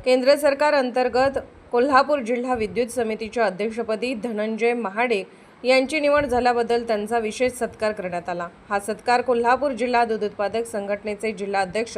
केंद्र सरकार अंतर्गत कोल्हापूर जिल्हा विद्युत समितीच्या अध्यक्षपदी धनंजय महाडे यांची निवड झाल्याबद्दल त्यांचा विशेष सत्कार करण्यात आला। हा सत्कार कोल्हापूर जिल्हा दूध उत्पादक संघटनेचे जिल्हा अध्यक्ष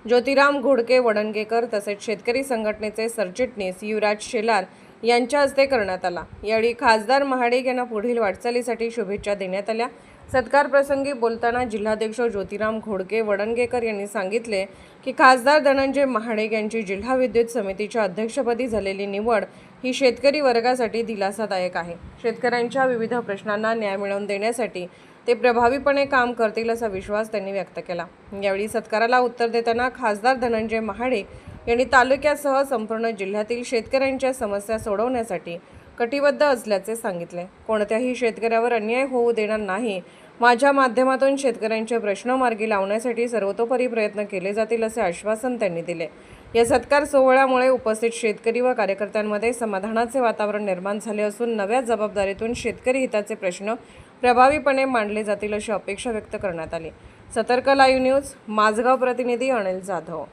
ज्योतिराम घोडके वडणगेकर तसेच शेतकरी संघटनेचे सरचिटणीस युवराज शेलार यांच्या हस्ते करण्यात आला। यावेळी खासदार महाडे यांना पुढील वाटचालीसाठी शुभेच्छा देण्यात आल्या। सत्कार प्रसंगी बोलताना जिल्हाध्यक्ष ज्योतिराम घोडके वडणगेकर यांनी सांगितले की खासदार धनंजय महाडे यांची जिल्हा विद्युत समितीच्या अध्यक्षपदी झालेली निवड ही शेतकरी वर्गासाठी दिलासादायक आहे। शेतकऱ्यांच्या विविध प्रश्नांना न्याय मिळवून देण्यासाठी ते प्रभावीपणे काम करतील असा विश्वास त्यांनी व्यक्त केला। यावेळी सत्काराला उत्तर देताना खासदार धनंजय महाडे यांनी तालुक्यासह संपूर्ण जिल्ह्यातील शेतकऱ्यांच्या समस्या सोडवण्यासाठी कटिबद्ध असल्याचे सांगितले। कोणत्याही शेतकऱ्यावर अन्याय होऊ देणार नाही। माझ्या माध्यमातून शेतकऱ्यांचे प्रश्न मार्गी लावण्यासाठी सर्वतोपरी प्रयत्न केले जातील असे आश्वासन त्यांनी दिले। या सत्कार सोहळ्यामुळे उपस्थित शेतकरी व कार्यकर्त्यांमध्ये समाधानाचे वातावरण निर्माण झाले असून नव्या जबाबदारीतून शेतकरी हिताचे प्रश्न प्रभावीपणे मांडले जातील अशी अपेक्षा व्यक्त करण्यात आली। सतर्क लाईव्ह न्यूज माझगाव प्रतिनिधी अनिल जाधव।